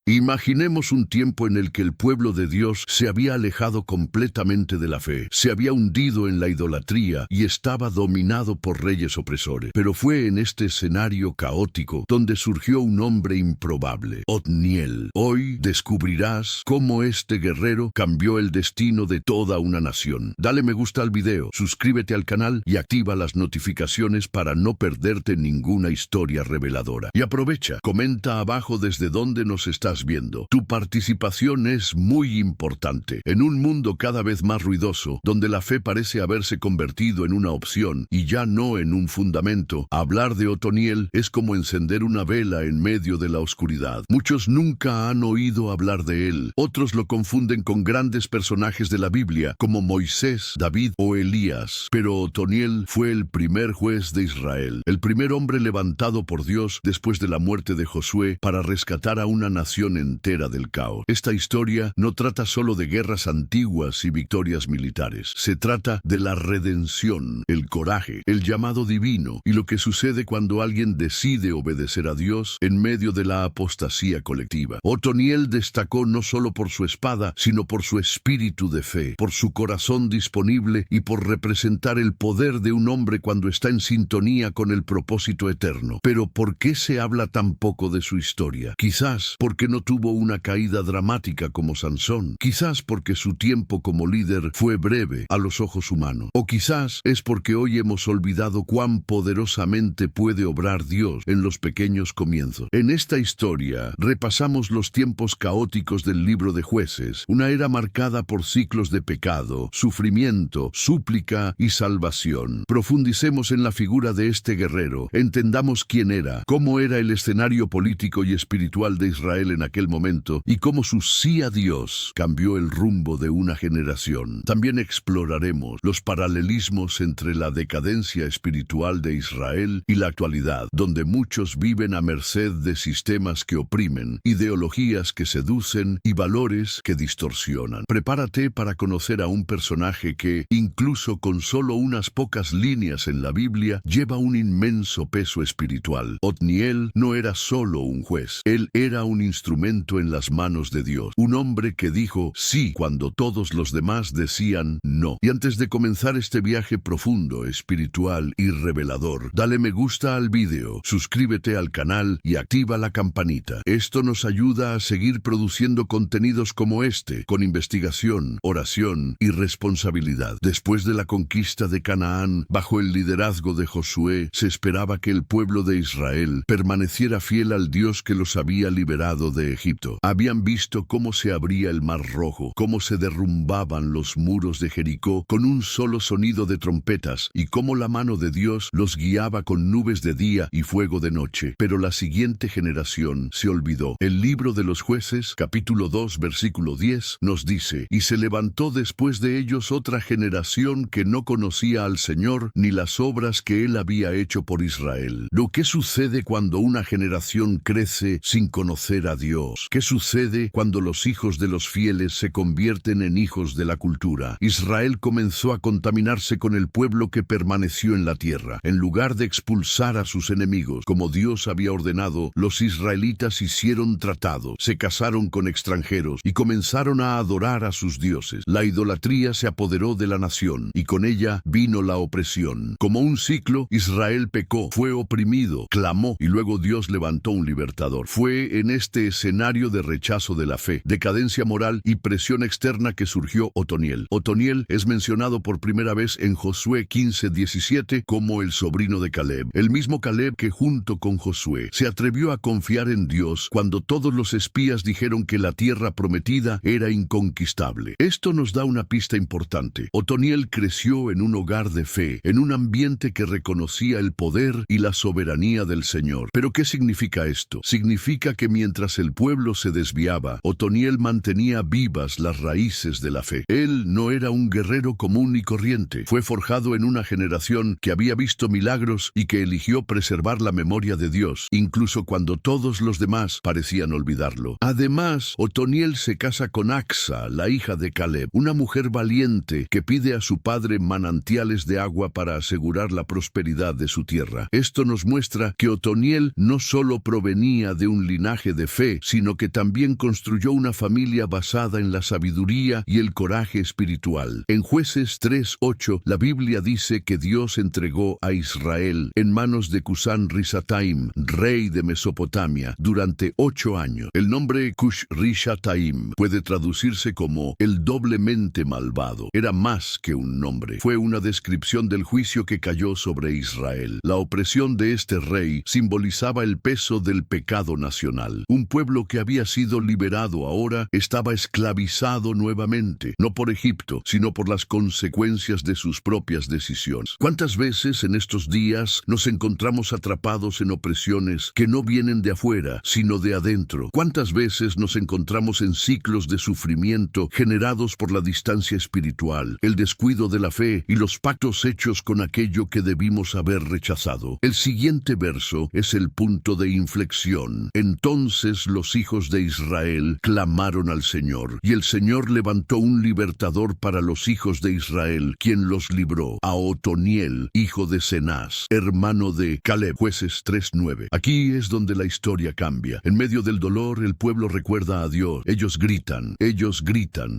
Imaginemos un tiempo en el que el pueblo de Dios se había alejado completamente de la fe, se había hundido en la idolatría y estaba dominado por reyes opresores. Pero fue en este escenario caótico donde surgió un hombre improbable, Otniel. Hoy descubrirás cómo este guerrero cambió el destino de toda una nación. Dale me gusta al video, suscríbete al canal y activa las notificaciones para no perderte ninguna historia reveladora. Y aprovecha, comenta abajo desde dónde nos estás viendo. Tu participación es muy importante. En un mundo cada vez más ruidoso, donde la fe parece haberse convertido en una opción y ya no en un fundamento, hablar de Otoniel es como encender una vela en medio de la oscuridad. Muchos nunca han oído hablar de él. Otros lo confunden con grandes personajes de la Biblia, como Moisés, David o Elías. Pero Otoniel fue el primer juez de Israel, el primer hombre levantado por Dios después de la muerte de Josué para rescatar a una nación entera del caos. Esta historia no trata solo de guerras antiguas y victorias militares. Se trata de la redención, el coraje, el llamado divino y lo que sucede cuando alguien decide obedecer a Dios en medio de la apostasía colectiva. Otoniel destacó no solo por su espada, sino por su espíritu de fe, por su corazón disponible y por representar el poder de un hombre cuando está en sintonía con el propósito eterno. Pero ¿por qué se habla tan poco de su historia? Quizás porque no tuvo una caída dramática como Sansón. Quizás porque su tiempo como líder fue breve a los ojos humanos. O quizás es porque hoy hemos olvidado cuán poderosamente puede obrar Dios en los pequeños comienzos. En esta historia repasamos los tiempos caóticos del libro de Jueces, una era marcada por ciclos de pecado, sufrimiento, súplica y salvación. Profundicemos en la figura de este guerrero, entendamos quién era, cómo era el escenario político y espiritual de Israel en aquel momento y cómo su sí a Dios cambió el rumbo de una generación. También exploraremos los paralelismos entre la decadencia espiritual de Israel y la actualidad, donde muchos viven a merced de sistemas que oprimen, ideologías que seducen y valores que distorsionan. Prepárate para conocer a un personaje que, incluso con solo unas pocas líneas en la Biblia, lleva un inmenso peso espiritual. Otniel no era solo un juez, él era un instrumento en las manos de Dios, un hombre que dijo sí cuando todos los demás decían no. Y antes de comenzar este viaje profundo, espiritual y revelador, dale me gusta al video, suscríbete al canal y activa la campanita. Esto nos ayuda a seguir produciendo contenidos como este, con investigación, oración y responsabilidad. Después de la conquista de Canaán, bajo el liderazgo de Josué, se esperaba que el pueblo de Israel permaneciera fiel al Dios que los había liberado de Egipto. Habían visto cómo se abría el Mar Rojo, cómo se derrumbaban los muros de Jericó con un solo sonido de trompetas y cómo la mano de Dios los guiaba con nubes de día y fuego de noche. Pero la siguiente generación se olvidó. El libro de los Jueces, capítulo 2, versículo 10, nos dice: y se levantó después de ellos otra generación que no conocía al Señor ni las obras que Él había hecho por Israel. Lo que sucede cuando una generación crece sin conocer a Dios. ¿Qué sucede cuando los hijos de los fieles se convierten en hijos de la cultura? Israel comenzó a contaminarse con el pueblo que permaneció en la tierra. En lugar de expulsar a sus enemigos, como Dios había ordenado, los israelitas hicieron tratados, se casaron con extranjeros y comenzaron a adorar a sus dioses. La idolatría se apoderó de la nación y con ella vino la opresión. Como un ciclo, Israel pecó, fue oprimido, clamó y luego Dios levantó un libertador. Fue en este escenario de rechazo de la fe, decadencia moral y presión externa que surgió Otoniel. Otoniel es mencionado por primera vez en Josué 15:17 como el sobrino de Caleb, el mismo Caleb que junto con Josué se atrevió a confiar en Dios cuando todos los espías dijeron que la tierra prometida era inconquistable. Esto nos da una pista importante. Otoniel creció en un hogar de fe, en un ambiente que reconocía el poder y la soberanía del Señor. ¿Pero qué significa esto? Significa que mientras el pueblo se desviaba, Otoniel mantenía vivas las raíces de la fe. Él no era un guerrero común y corriente. Fue forjado en una generación que había visto milagros y que eligió preservar la memoria de Dios, incluso cuando todos los demás parecían olvidarlo. Además, Otoniel se casa con Acsa, la hija de Caleb, una mujer valiente que pide a su padre manantiales de agua para asegurar la prosperidad de su tierra. Esto nos muestra que Otoniel no solo provenía de un linaje de fe, fe, sino que también construyó una familia basada en la sabiduría y el coraje espiritual. En Jueces 3:8, la Biblia dice que Dios entregó a Israel en manos de Cusán-Risataim, rey de Mesopotamia, durante 8 años. El nombre Cush-Risataim puede traducirse como el doblemente malvado. Era más que un nombre. Fue una descripción del juicio que cayó sobre Israel. La opresión de este rey simbolizaba el peso del pecado nacional. Un pueblo que había sido liberado ahora estaba esclavizado nuevamente, no por Egipto, sino por las consecuencias de sus propias decisiones. ¿Cuántas veces en estos días nos encontramos atrapados en opresiones que no vienen de afuera, sino de adentro? ¿Cuántas veces nos encontramos en ciclos de sufrimiento generados por la distancia espiritual, el descuido de la fe y los pactos hechos con aquello que debimos haber rechazado? El siguiente verso es el punto de inflexión. Entonces los hijos de Israel clamaron al Señor, y el Señor levantó un libertador para los hijos de Israel, quien los libró, a Otoniel, hijo de Cenaz, hermano de Caleb. Jueces 3:9. Aquí es donde la historia cambia. En medio del dolor, el pueblo recuerda a Dios. Ellos gritan,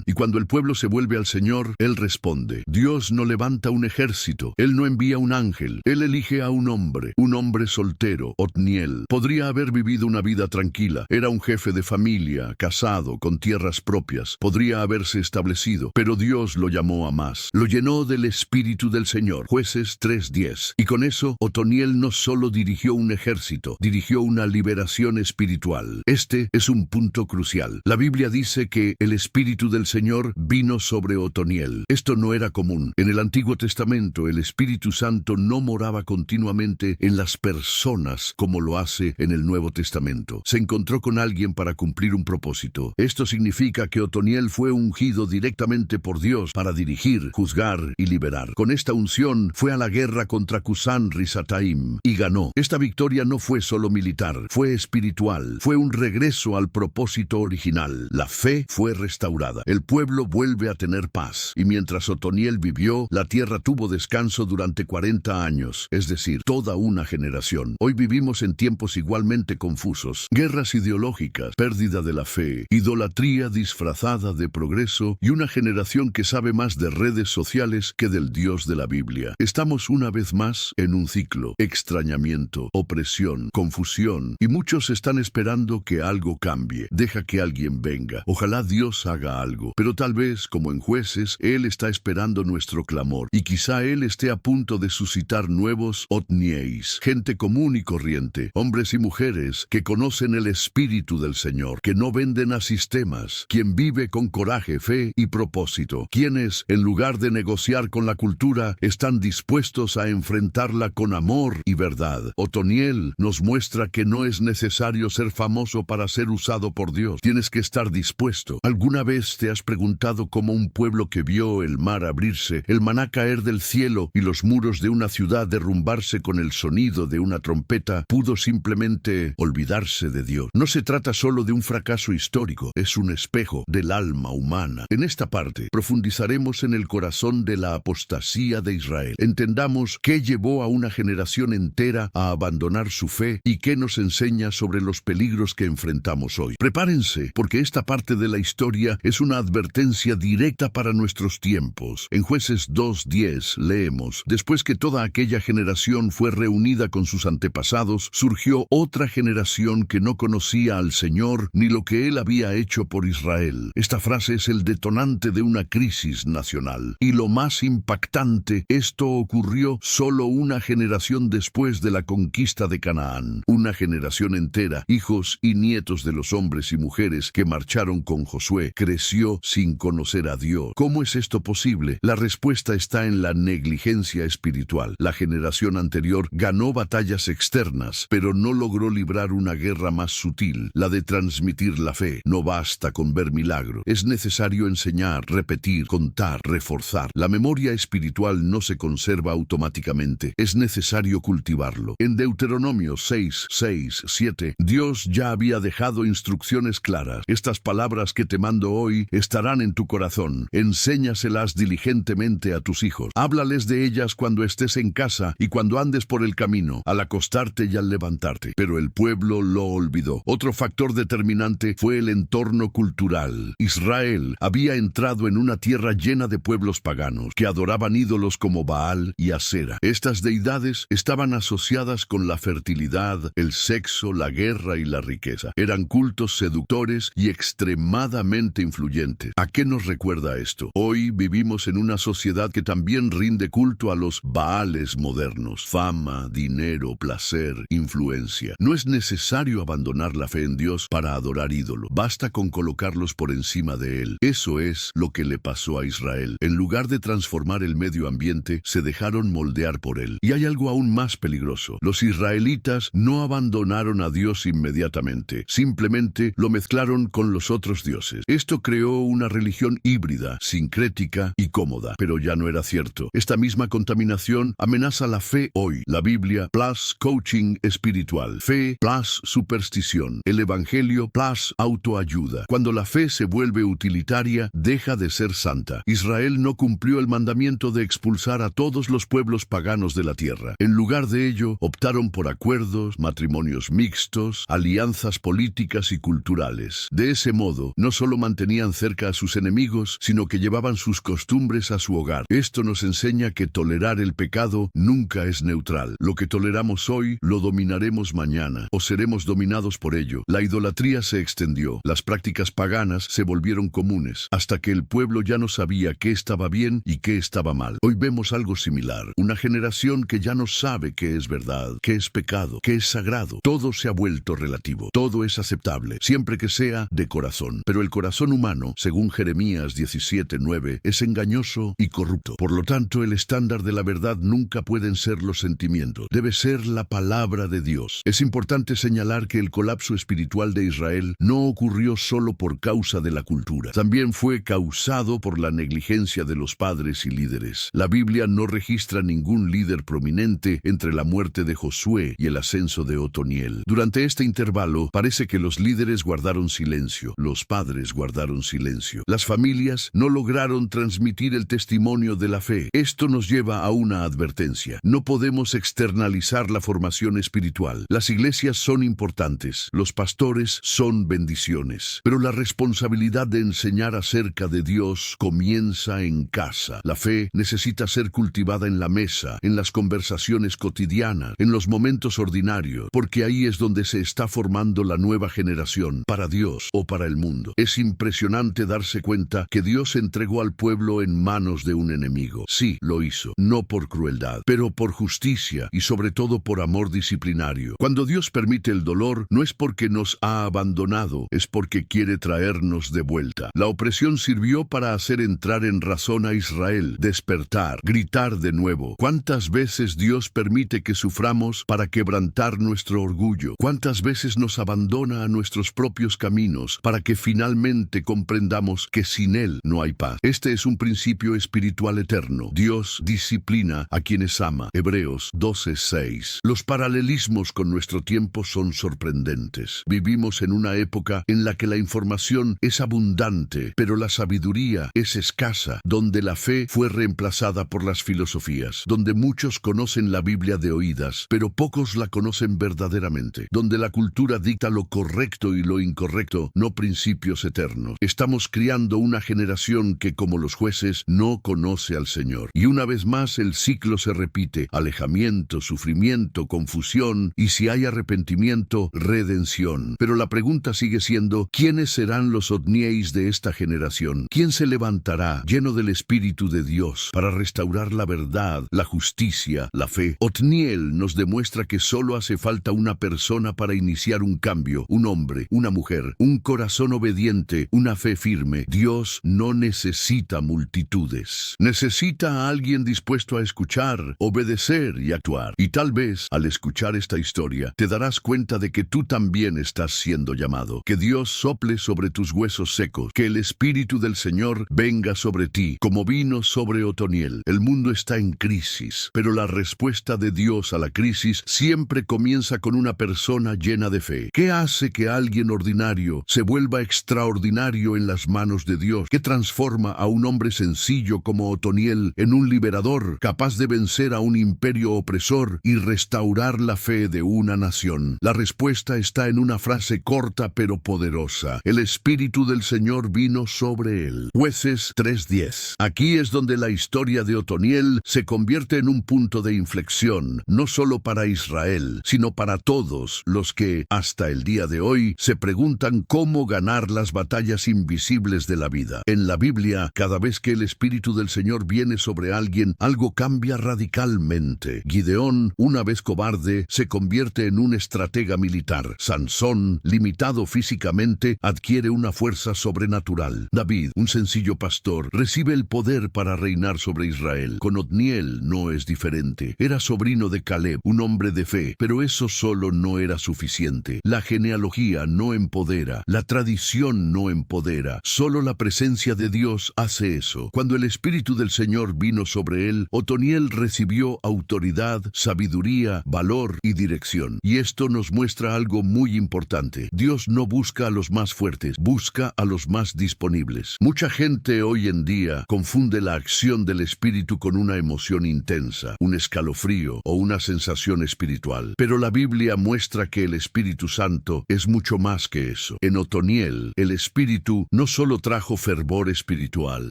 y cuando el pueblo se vuelve al Señor, Él responde. Dios no levanta un ejército, Él no envía un ángel, Él elige a un hombre soltero, Otniel. Podría haber vivido una vida tranquila, era un jefe de familia, casado, con tierras propias, podría haberse establecido, pero Dios lo llamó a más, lo llenó del Espíritu del Señor. Jueces 3:10. Y con eso, Otoniel no solo dirigió un ejército, dirigió una liberación espiritual. Este es un punto crucial. La Biblia dice que el Espíritu del Señor vino sobre Otoniel. Esto no era común. En el Antiguo Testamento, el Espíritu Santo no moraba continuamente en las personas como lo hace en el Nuevo Testamento. Se encontró con alguien para cumplir un propósito. Esto significa que Otoniel fue ungido directamente por Dios para dirigir, juzgar y liberar. Con esta unción fue a la guerra contra Cusán-Risataim y ganó. Esta victoria no fue solo militar, fue espiritual, fue un regreso al propósito original. La fe fue restaurada. El pueblo vuelve a tener paz. Y mientras Otoniel vivió, la tierra tuvo descanso durante 40 años, es decir, toda una generación. Hoy vivimos en tiempos igualmente confusos. Guerras ideológicas, pérdida de la fe, idolatría disfrazada de progreso y una generación que sabe más de redes sociales que del Dios de la Biblia. Estamos una vez más en un ciclo. Extrañamiento, opresión, confusión, y muchos están esperando que algo cambie. Deja que alguien venga. Ojalá Dios haga algo. Pero tal vez, como en Jueces, Él está esperando nuestro clamor. Y quizá Él esté a punto de suscitar nuevos Otnieis, gente común y corriente, hombres y mujeres que conocen el Espíritu del Señor, que no venden a sistemas, quien vive con coraje, fe y propósito, quienes, en lugar de negociar con la cultura, están dispuestos a enfrentarla con amor y verdad. Otoniel nos muestra que no es necesario ser famoso para ser usado por Dios. Tienes que estar dispuesto. ¿Alguna vez te has preguntado cómo un pueblo que vio el mar abrirse, el maná caer del cielo y los muros de una ciudad derrumbarse con el sonido de una trompeta, pudo simplemente olvidarse de Dios? No se trata solo de un fracaso histórico, es un espejo del alma humana. En esta parte, profundizaremos en el corazón de la apostasía de Israel. Entendamos qué llevó a una generación entera a abandonar su fe y qué nos enseña sobre los peligros que enfrentamos hoy. Prepárense, porque esta parte de la historia es una advertencia directa para nuestros tiempos. En Jueces 2:10 leemos: después que toda aquella generación fue reunida con sus antepasados, surgió otra generación que no conocía al Señor ni lo que Él había hecho por Israel. Esta frase es el detonante de una crisis nacional. Y lo más impactante, esto ocurrió solo una generación después de la conquista de Canaán. Una generación entera, hijos y nietos de los hombres y mujeres que marcharon con Josué, creció sin conocer a Dios. ¿Cómo es esto posible? La respuesta está en la negligencia espiritual. La generación anterior ganó batallas externas, pero no logró librar una guerra más sutil, la de transmitir la fe. No basta con ver milagro. Es necesario enseñar, repetir, contar, reforzar. La memoria espiritual no se conserva automáticamente. Es necesario cultivarlo. En Deuteronomio 6:7, Dios ya había dejado instrucciones claras. Estas palabras que te mando hoy estarán en tu corazón. Enséñaselas diligentemente a tus hijos. Háblales de ellas cuando estés en casa y cuando andes por el camino, al acostarte y al levantarte. Pero el pueblo lo olvidó. Otro factor determinante fue el entorno cultural. Israel había entrado en una tierra llena de pueblos paganos que adoraban ídolos como Baal y Asera. Estas deidades estaban asociadas con la fertilidad, el sexo, la guerra y la riqueza. Eran cultos seductores y extremadamente influyentes. ¿A qué nos recuerda esto? Hoy vivimos en una sociedad que también rinde culto a los Baales modernos: fama, dinero, placer, influencia. No es necesario abandonar la fe en Dios para adorar ídolos. Basta con colocarlos por encima de él. Eso es lo que le pasó a Israel. En lugar de transformar el medio ambiente, se dejaron moldear por él. Y hay algo aún más peligroso. Los israelitas no abandonaron a Dios inmediatamente. Simplemente lo mezclaron con los otros dioses. Esto creó una religión híbrida, sincrética y cómoda. Pero ya no era cierto. Esta misma contaminación amenaza la fe hoy. La Biblia plus coaching espiritual. Fe plus superstición. El Evangelio plus autoayuda. Cuando la fe se vuelve utilitaria, deja de ser santa. Israel no cumplió el mandamiento de expulsar a todos los pueblos paganos de la tierra. En lugar de ello, optaron por acuerdos, matrimonios mixtos, alianzas políticas y culturales. De ese modo, no solo mantenían cerca a sus enemigos, sino que llevaban sus costumbres a su hogar. Esto nos enseña que tolerar el pecado nunca es neutral. Lo que toleramos hoy, lo dominaremos mañana, o seremos dominados por ello. La idolatría se extendió. Las prácticas paganas se volvieron comunes, hasta que el pueblo ya no sabía qué estaba bien y qué estaba mal. Hoy vemos algo similar. Una generación que ya no sabe qué es verdad, qué es pecado, qué es sagrado. Todo se ha vuelto relativo. Todo es aceptable, siempre que sea de corazón. Pero el corazón humano, según Jeremías 17:9, es engañoso y corrupto. Por lo tanto, el estándar de la verdad nunca pueden ser los sentimientos. Debe ser la palabra de Dios. Es importante señalar que el colapso espiritual de Israel no ocurrió solo por causa de la cultura. También fue causado por la negligencia de los padres y líderes. La Biblia no registra ningún líder prominente entre la muerte de Josué y el ascenso de Otoniel. Durante este intervalo, parece que los líderes guardaron silencio, los padres guardaron silencio. Las familias no lograron transmitir el testimonio de la fe. Esto nos lleva a una advertencia. No podemos externalizar la formación espiritual. Las iglesias son importantes, los pastores son bendiciones, pero la responsabilidad de enseñar acerca de Dios comienza en casa. La fe necesita ser cultivada en la mesa, en las conversaciones cotidianas, en los momentos ordinarios, porque ahí es donde se está formando la nueva generación, para Dios o para el mundo. Es impresionante darse cuenta que Dios entregó al pueblo en manos de un enemigo. Sí, lo hizo, no por crueldad, pero por justicia y sobre todo por amor disciplinario. Cuando Dios permite el dolor, no es porque nos ha abandonado, es porque quiere traernos de vuelta. La opresión sirvió para hacer entrar en razón a Israel, despertar, gritar de nuevo. ¿Cuántas veces Dios permite que suframos para quebrantar nuestro orgullo? ¿Cuántas veces nos abandona a nuestros propios caminos para que finalmente comprendamos que sin Él no hay paz? Este es un principio espiritual eterno. Dios disciplina a quienes ama. Hebreos 12:6. Los paralelismos con nuestro tiempo son sorprendentes. Vivimos en una época en la que la información es abundante, pero la sabiduría es escasa, donde la fe fue reemplazada por las filosofías, donde muchos conocen la Biblia de oídas, pero pocos la conocen verdaderamente, donde la cultura dicta lo correcto y lo incorrecto, no principios eternos. Estamos criando una generación que, como los jueces, no conoce al Señor. Y una vez más el ciclo se repite: alejamiento, sufrimiento, confusión, y si hay arrepentimiento, redención. Pero la pregunta sigue siendo: ¿quiénes serán los Otnieis de esta generación? ¿Quién se levantará lleno del Espíritu de Dios para restaurar la verdad, la justicia, la fe? Otniel nos demuestra que solo hace falta una persona para iniciar un cambio, un hombre, una mujer, un corazón obediente, una fe firme. Dios no necesita multitudes. Necesita a alguien dispuesto a escuchar, obedecer y actuar. Y tal vez, al escuchar esta historia, te darás cuenta de que tú también estás siendo llamado. Que Dios sople sobre tus huesos secos, que el Espíritu del Señor venga sobre ti, como vino sobre Otoniel. El mundo está en crisis, pero la respuesta de Dios a la crisis siempre comienza con una persona llena de fe. ¿Qué hace que alguien ordinario se vuelva extraordinario en las manos de Dios? ¿Qué transforma a un hombre sencillo como Otoniel en un liberador, capaz de vencer a un imperio opresor y restaurar la fe de una nación? La respuesta está en una frase corta pero poderosa: el Espíritu del Señor vino sobre él. Jueces 3:10. Aquí es donde la historia de Otoniel se convierte en un punto de inflexión, no solo para Israel, sino para todos los que, hasta el día de hoy, se preguntan cómo ganar las batallas invisibles de la vida. En la Biblia, cada vez que el Espíritu del Señor viene sobre alguien, algo cambia radicalmente. Gideón, una vez cobarde, se convierte en un estratega militar. Sansón, limitado físicamente, adquiere una fuerza sobrenatural. David, un sencillo pastor, recibe el poder para reinar sobre Israel. Con Otniel no es diferente. Era sobrino de Caleb, un hombre de fe, pero eso solo no era suficiente. La genealogía no empodera, la tradición no empodera, solo la presencia de Dios hace eso. Cuando el Espíritu del Señor vino sobre él, Otoniel recibió autoridad, sabiduría, valor y dirección. Y esto nos muestra algo muy importante. Dios no busca a los más fuertes, busca a los más disponibles. Mucha gente hoy en día confunde la acción del Espíritu con una emoción intensa, un escalofrío o una sensación espiritual. Pero la Biblia muestra que el Espíritu Santo es mucho más que eso. En Otoniel, el Espíritu no solo trajo fervor espiritual,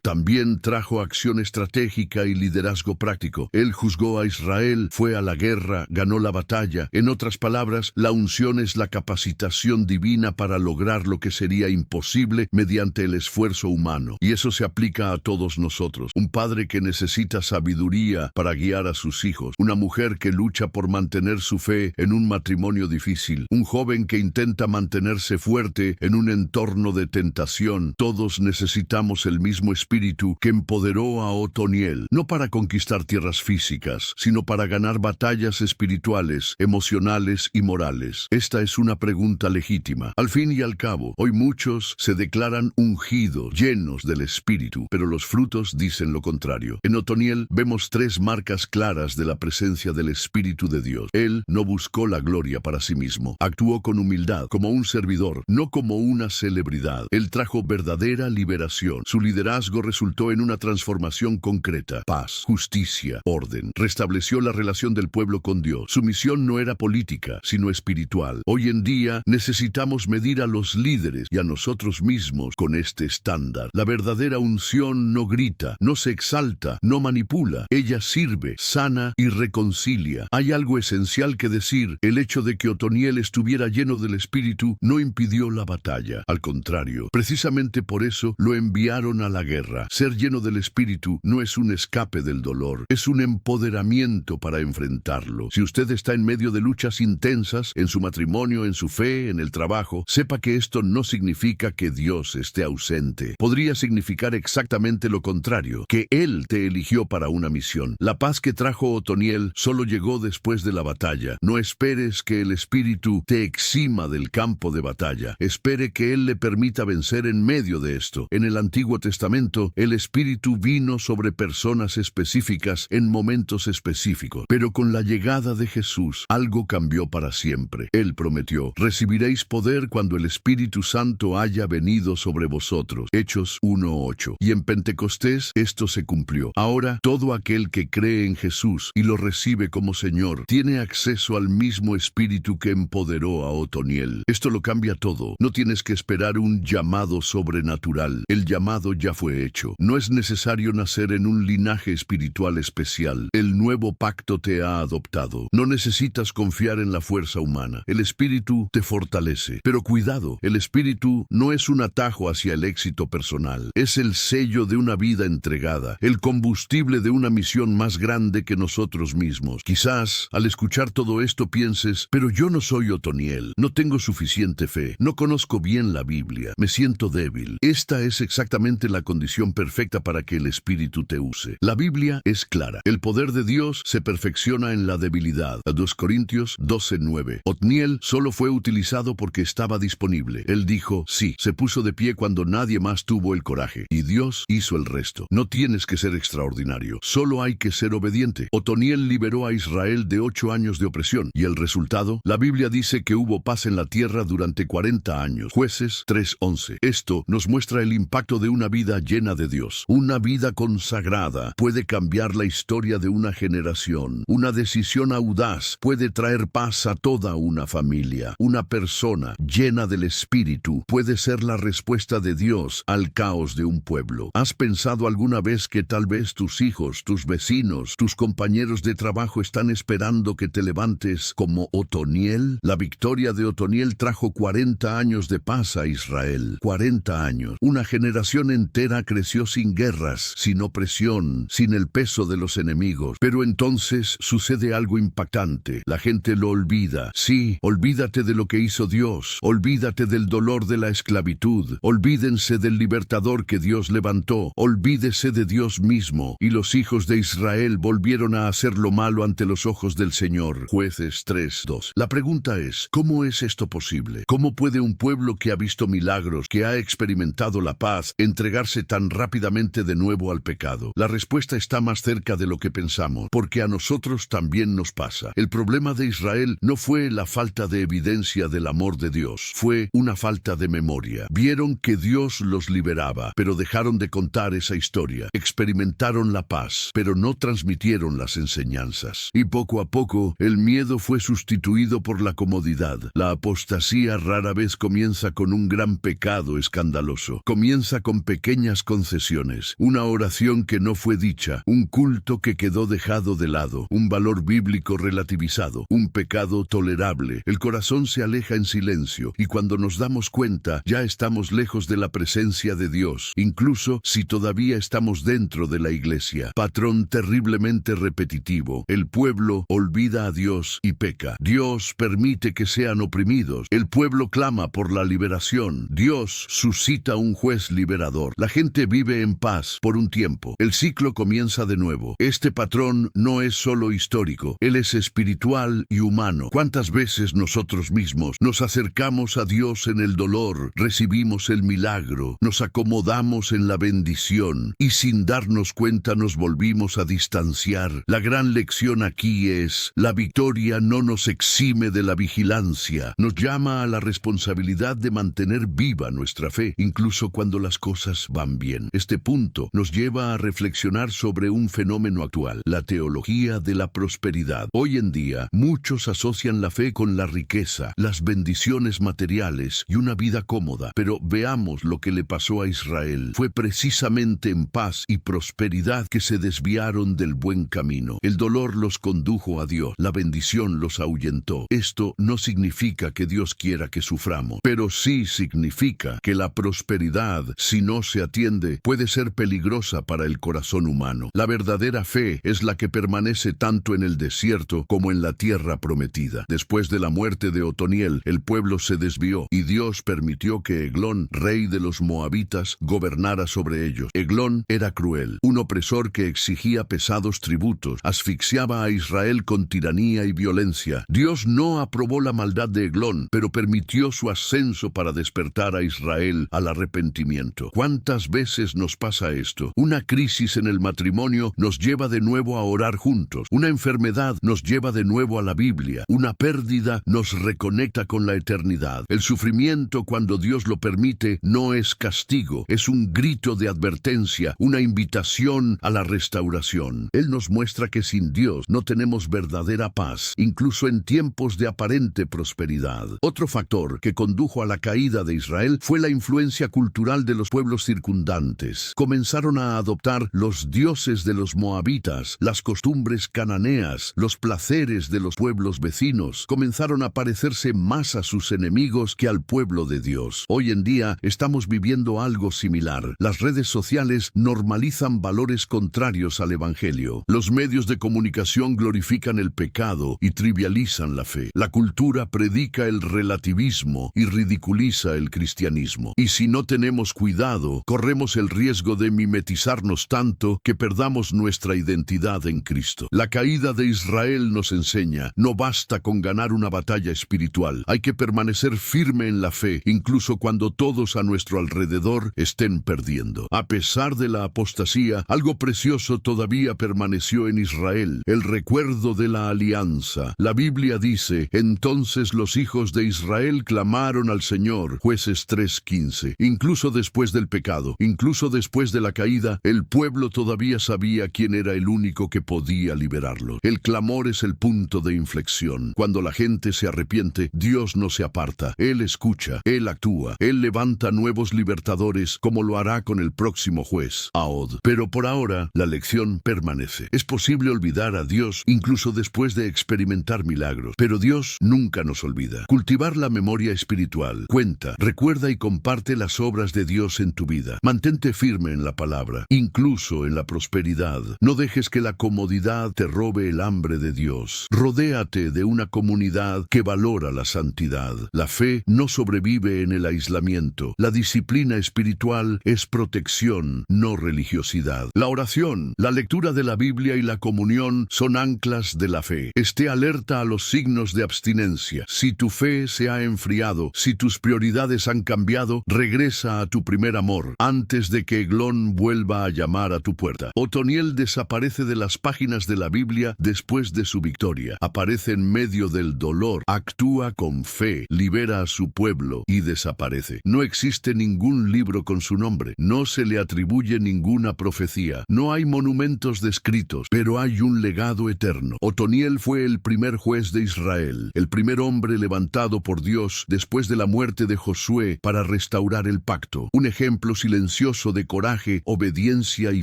también trajo acción estratégica y liderazgo práctico. Él juzgó a Israel, fue a la guerra, ganó la batalla. En otras palabras, la unción es la capacitación divina para lograr lo que sería imposible mediante el esfuerzo humano. Y eso se aplica a todos nosotros. Un padre que necesita sabiduría para guiar a sus hijos, una mujer que lucha por mantener su fe en un matrimonio difícil, un joven que intenta mantenerse fuerte en un entorno de tentación. Todos necesitamos el mismo Espíritu que empoderó a Otoniel, no para conquistar tierras físicas, sino para ganar batallas espirituales, emocionales y morales. Esta es una pregunta legítima. Al fin y al cabo, hoy muchos se declaran ungidos, llenos del Espíritu, pero los frutos dicen lo contrario. En Otoniel vemos tres marcas claras de la presencia del Espíritu de Dios. Él no buscó la gloria para sí mismo. Actuó con humildad, como un servidor, no como una celebridad. Él trajo verdadera liberación. Su liderazgo resultó en una transformación concreta: paz, justicia, orden. Restableció la relación del pueblo con Dios. Su misión no era política, sino espiritual. Hoy en día necesitamos medir a los líderes y a nosotros mismos con este estándar. La verdadera unción no grita, no se exalta, no manipula. Ella sirve, sana y reconcilia. Hay algo esencial que decir. El hecho de que Otoniel estuviera lleno del Espíritu no impidió la batalla. Al contrario, precisamente por eso lo enviaron a la guerra. Ser lleno del Espíritu no es un escape del dolor, es un empoderamiento para enfrentarlo. Si usted está en medio de luchas intensas, en su matrimonio, en su fe, en el trabajo, sepa que esto no significa que Dios esté ausente. Podría significar exactamente lo contrario, que Él te eligió para una misión. La paz que trajo Otoniel solo llegó después de la batalla. No esperes que el Espíritu te exima del campo de batalla. Espere que Él le permita vencer en medio de esto. En el Antiguo Testamento, el Espíritu vino sobre personas específicas en momentos específicos. Pero con la llegada de Jesús, algo cambió para siempre. Él prometió: recibiréis poder cuando el Espíritu Santo haya venido sobre vosotros. Hechos 1:8. Y en Pentecostés esto se cumplió. Ahora, todo aquel que cree en Jesús y lo recibe como Señor, tiene acceso al mismo Espíritu que empoderó a Otoniel. Esto lo cambia todo. No tienes que esperar un llamado sobrenatural. El llamado ya fue hecho. No es necesario nacer en un linaje espiritual especial. El nuevo pacto te ha adoptado. No necesitas confiar en la fuerza humana. El Espíritu te fortalece. Pero cuidado, el Espíritu no es un atajo hacia el éxito personal. Es el sello de una vida entregada, el combustible de una misión más grande que nosotros mismos. Quizás, al escuchar todo esto pienses: pero yo no soy Otoniel, no tengo suficiente fe, no conozco bien la Biblia, me siento débil. Esta es exactamente la condición perfecta para que el Espíritu te use. La Biblia es clara. El poder de Dios se perfecciona en la debilidad. 2 Corintios 12:9. Otniel solo fue utilizado porque estaba disponible. Él dijo sí, se puso de pie cuando nadie más tuvo el coraje, y Dios hizo el resto. No tienes que ser extraordinario, solo hay que ser obediente. Otoniel liberó a Israel de 8 años de opresión, y el resultado, la Biblia dice que hubo paz en la tierra durante 40 años. Jueces 3:11. Esto nos muestra el impacto de una vida llena de Dios. Una vida consagrada puede cambiar la historia de una generación. Una decisión audaz puede traer paz a toda una familia. día, una persona llena del Espíritu puede ser la respuesta de Dios al caos de un pueblo. ¿Has pensado alguna vez que tal vez tus hijos, tus vecinos, tus compañeros de trabajo están esperando que te levantes como Otoniel? La victoria de Otoniel trajo 40 años de paz a Israel. 40 años. Una generación entera creció sin guerras, sin opresión, sin el peso de los enemigos. Pero entonces sucede algo impactante. La gente lo olvida. Sí, olvídate de lo que hizo Dios. Olvídate del dolor de la esclavitud. Olvídense del libertador que Dios levantó. Olvídese de Dios mismo. Y los hijos de Israel volvieron a hacer lo malo ante los ojos del Señor. Jueces 3:2. La pregunta es, ¿cómo es esto posible? ¿Cómo puede un pueblo que ha visto milagros, que ha experimentado la paz, entregarse tan rápidamente de nuevo al pecado? La respuesta está más cerca de lo que pensamos, porque a nosotros también nos pasa. El problema de Israel no fue la falta de evidencia del amor de Dios, fue una falta de memoria. Vieron que Dios los liberaba, pero dejaron de contar esa historia. Experimentaron la paz, pero no transmitieron las enseñanzas. Y poco a poco, el miedo fue sustituido por la comodidad. La apostasía rara vez comienza con un gran pecado escandaloso. Comienza con pequeñas concesiones, una oración que no fue dicha, un culto que quedó dejado de lado, un valor bíblico relativizado, un pecado tolerable. El corazón se aleja en silencio y cuando nos damos cuenta ya estamos lejos de la presencia de Dios, incluso si todavía estamos dentro de la iglesia. Patrón terriblemente repetitivo. El pueblo olvida a Dios y peca. Dios permite que sean oprimidos. El pueblo clama por la liberación. Dios suscita un juez liberador. La gente vive en paz por un tiempo. El ciclo comienza de nuevo. Este patrón no es solo histórico, él es espiritual y humano. ¿Cuántas veces nosotros mismos nos acercamos a Dios en el dolor, recibimos el milagro, nos acomodamos en la bendición y sin darnos cuenta nos volvimos a distanciar? La gran lección aquí es, la victoria no nos exime de la vigilancia, nos llama a la responsabilidad de mantener viva nuestra fe, incluso cuando las cosas van bien. Este punto nos lleva a reflexionar sobre un fenómeno actual, la teología de la prosperidad. Hoy en día, muchos asocian la fe con la riqueza, las bendiciones materiales y una vida cómoda. Pero veamos lo que le pasó a Israel. Fue precisamente en paz y prosperidad que se desviaron del buen camino. El dolor los condujo a Dios, la bendición los ahuyentó. Esto no significa que Dios quiera que suframos, pero sí significa que la prosperidad, si no se atiende, puede ser peligrosa para el corazón humano. La verdadera fe es la que permanece tanto en el desierto como en la tierra prometida. Después de la muerte de Otoniel, el pueblo se desvió y Dios permitió que Eglón, rey de los moabitas, gobernara sobre ellos. Eglón era cruel, un opresor que exigía pesados tributos, asfixiaba a Israel con tiranía y violencia. Dios no aprobó la maldad de Eglón, pero permitió su ascenso para despertar a Israel al arrepentimiento. ¿Cuántas veces nos pasa esto? Una crisis en el matrimonio nos lleva de nuevo a orar juntos. Una enfermedad nos lleva de nuevo a la Biblia. Una pérdida nos reconecta con la eternidad. El sufrimiento, cuando Dios lo permite, no es castigo, es un grito de advertencia, una invitación a la restauración. Él nos muestra que sin Dios no tenemos verdadera paz, incluso en tiempos de aparente prosperidad. Otro factor que condujo a la caída de Israel fue la influencia cultural de los pueblos circundantes. Comenzaron a adoptar los dioses de los moabitas, las costumbres cananeas, los placeres de los pueblos vecinos. Comenzaron a parecerse más a sus enemigos que al pueblo de Dios. Hoy en día estamos viviendo algo similar. Las redes sociales normalizan valores contrarios al Evangelio. Los medios de comunicación glorifican el pecado y trivializan la fe. La cultura predica el relativismo y ridiculiza el cristianismo. Y si no tenemos cuidado, corremos el riesgo de mimetizarnos tanto que perdamos nuestra identidad en Cristo. La caída de Israel nos enseña, no basta con ganar una batalla espiritual, hay que permanecer firme en la fe, incluso cuando todos a nuestro alrededor estén perdiendo. A pesar de la apostasía, algo precioso todavía permaneció en Israel, el recuerdo de la alianza. La Biblia dice, entonces los hijos de Israel clamaron al Señor, Jueces 3:15. Incluso después del pecado, incluso después de la caída, el pueblo todavía sabía quién era el único que podía liberarlo. El clamor es el punto de inflexión. Cuando la gente se arrepiente serpiente, Dios no se aparta. Él escucha, Él actúa, Él levanta nuevos libertadores, como lo hará con el próximo juez, Ahod. Pero por ahora, la lección permanece. Es posible olvidar a Dios incluso después de experimentar milagros, pero Dios nunca nos olvida. Cultivar la memoria espiritual. Cuenta, recuerda y comparte las obras de Dios en tu vida. Mantente firme en la palabra, incluso en la prosperidad. No dejes que la comodidad te robe el hambre de Dios. Rodéate de una comunidad que valora la santidad. La fe no sobrevive en el aislamiento. La disciplina espiritual es protección, no religiosidad. La oración, la lectura de la Biblia y la comunión son anclas de la fe. Esté alerta a los signos de abstinencia. Si tu fe se ha enfriado, si tus prioridades han cambiado, regresa a tu primer amor, antes de que Eglón vuelva a llamar a tu puerta. Otoniel desaparece de las páginas de la Biblia después de su victoria. Aparece en medio del dolor, actúa con fe, libera a su pueblo y desaparece. No existe ningún libro con su nombre, no se le atribuye ninguna profecía, no hay monumentos descritos, pero hay un legado eterno. Otoniel fue el primer juez de Israel, el primer hombre levantado por Dios después de la muerte de Josué para restaurar el pacto. Un ejemplo silencioso de coraje, obediencia y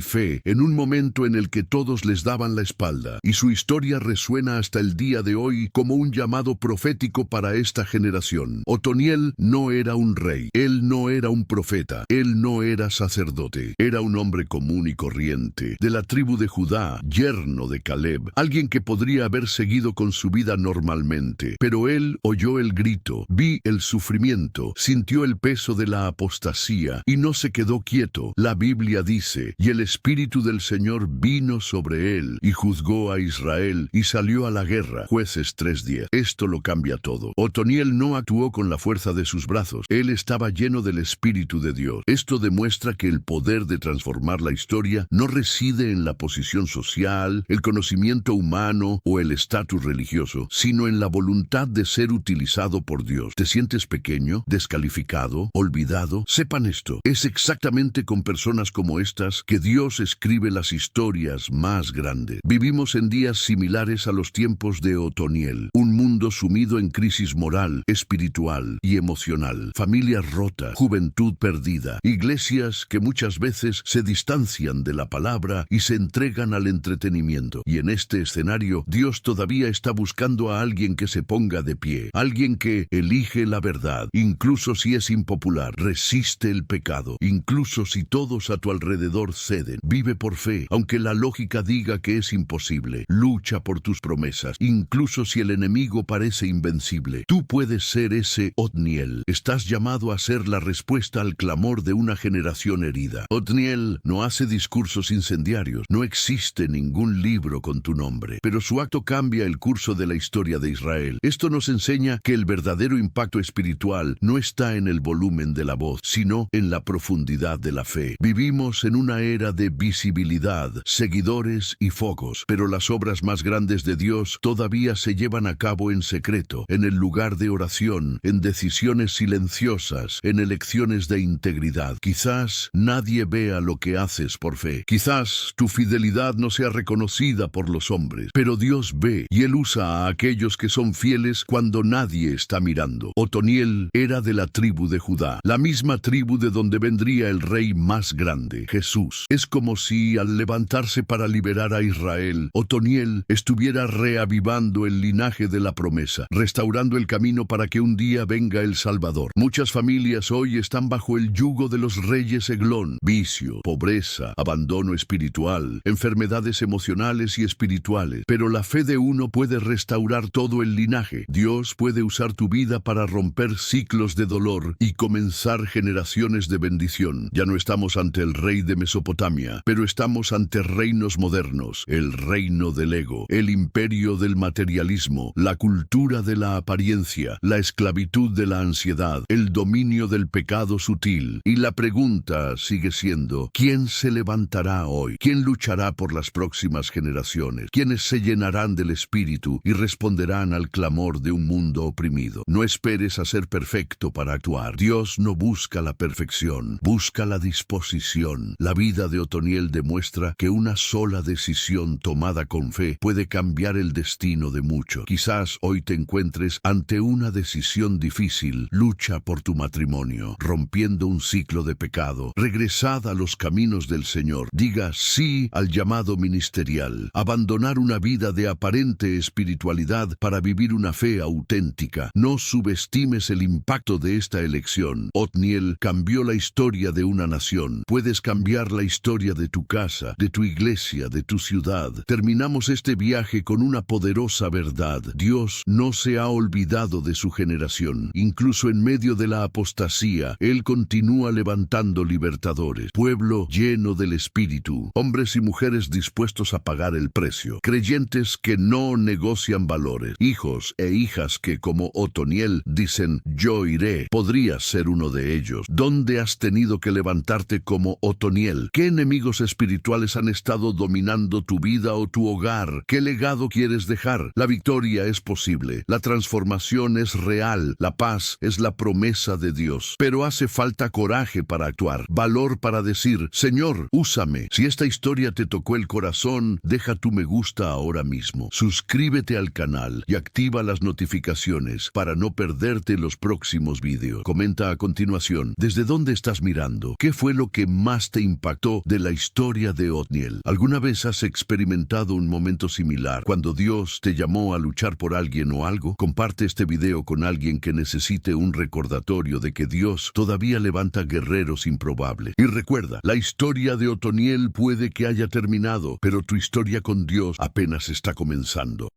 fe en un momento en el que todos les daban la espalda. Y su historia resuena hasta el día de hoy como un llamado profético para esta generación. Otoniel no era un rey, él no era un profeta, él no era sacerdote, era un hombre común y corriente, de la tribu de Judá, yerno de Caleb, alguien que podría haber seguido con su vida normalmente. Pero él oyó el grito, vi el sufrimiento, sintió el peso de la apostasía y no se quedó quieto. La Biblia dice, y el Espíritu del Señor vino sobre él y juzgó a Israel y salió a la guerra. Jueces 3:10. Esto lo cambia todo. Otoniel no actuó con la fuerza de sus brazos, él estaba lleno del Espíritu de Dios. Esto demuestra que el poder de transformar la historia no reside en la posición social, el conocimiento humano o el estatus religioso, sino en la voluntad de ser utilizado por Dios. ¿Te sientes pequeño, descalificado, olvidado? Sepan esto, es exactamente con personas como estas que Dios escribe las historias más grandes. Vivimos en días similares a los tiempos de Otoniel, un mundo sumido en crisis moral, espiritual y emocional, familias rotas, juventud perdida, iglesias que muchas veces se distancian de la palabra y se entregan al entretenimiento. Y en este escenario, Dios todavía está buscando a alguien que se ponga de pie, alguien que elige la verdad, incluso si es impopular, resiste el pecado, incluso si todos a tu alrededor ceden. Vive por fe, aunque la lógica diga que es imposible. Lucha por tus promesas, incluso si el enemigo parece invencible. Tú puedes ser ese Otniel. Estás llamado a ser la respuesta al clamor de una generación herida. Otniel no hace discursos incendiarios, no existe ningún libro con tu nombre, pero su acto cambia el curso de la historia de Israel. Esto nos enseña que el verdadero impacto espiritual no está en el volumen de la voz, sino en la profundidad de la fe. Vivimos en una era de visibilidad, seguidores y focos, pero las obras más grandes de Dios todavía se llevan a cabo en secreto, en el lugar de oración, en decisiones silenciosas, en elecciones de integridad. Quizás nadie vea lo que haces por fe. Quizás tu fidelidad no sea reconocida por los hombres, pero Dios ve y Él usa a aquellos que son fieles cuando nadie está mirando. Otoniel era de la tribu de Judá, la misma tribu de donde vendría el rey más grande, Jesús. Es como si al levantarse para liberar a Israel, Otoniel estuviera reavivando el linaje de la promesa, restaurando el camino para que un día venga el Salvador. Muchas familias hoy están bajo el yugo de los reyes Eglón: vicio, pobreza, abandono espiritual, enfermedades emocionales y espirituales. Pero la fe de uno puede restaurar todo el linaje. Dios puede usar tu vida para romper ciclos de dolor y comenzar generaciones de bendición. Ya no estamos ante el rey de Mesopotamia, pero estamos ante reinos modernos: el reino del ego, el imperio del materialismo, la cultura de la apariencia, la esclavitud de la ansiedad, el dominio del pecado sutil. Y la pregunta sigue siendo: ¿quién se levantará hoy? ¿Quién luchará por las próximas generaciones? ¿Quiénes se llenarán del Espíritu y responderán al clamor de un mundo oprimido? No esperes a ser perfecto para actuar. Dios no busca la perfección, busca la disposición. La vida de Otoniel demuestra que una sola decisión tomada con fe puede cambiar el destino de muchos. Quizás hoy te encuentres encuentres ante una decisión difícil, lucha por tu matrimonio, rompiendo un ciclo de pecado. Regresad a los caminos del Señor. Diga sí al llamado ministerial. Abandonar una vida de aparente espiritualidad para vivir una fe auténtica. No subestimes el impacto de esta elección. Otniel cambió la historia de una nación. Puedes cambiar la historia de tu casa, de tu iglesia, de tu ciudad. Terminamos este viaje con una poderosa verdad. Dios no se ha olvidado de su generación. Incluso en medio de la apostasía, Él continúa levantando libertadores. Pueblo lleno del Espíritu. Hombres y mujeres dispuestos a pagar el precio. Creyentes que no negocian valores. Hijos e hijas que, como Otoniel, dicen, yo iré. Podrías ser uno de ellos. ¿Dónde has tenido que levantarte como Otoniel? ¿Qué enemigos espirituales han estado dominando tu vida o tu hogar? ¿Qué legado quieres dejar? La victoria es posible. La transformación es real. La paz es la promesa de Dios. Pero hace falta coraje para actuar. Valor para decir, Señor, úsame. Si esta historia te tocó el corazón, deja tu me gusta ahora mismo. Suscríbete al canal y activa las notificaciones para no perderte los próximos vídeos. Comenta a continuación, ¿desde dónde estás mirando? ¿Qué fue lo que más te impactó de la historia de Otniel? ¿Alguna vez has experimentado un momento similar cuando Dios te llamó a luchar por alguien o algo? Comparte este video con alguien que necesite un recordatorio de que Dios todavía levanta guerreros improbables. Y recuerda, la historia de Otoniel puede que haya terminado, pero tu historia con Dios apenas está comenzando.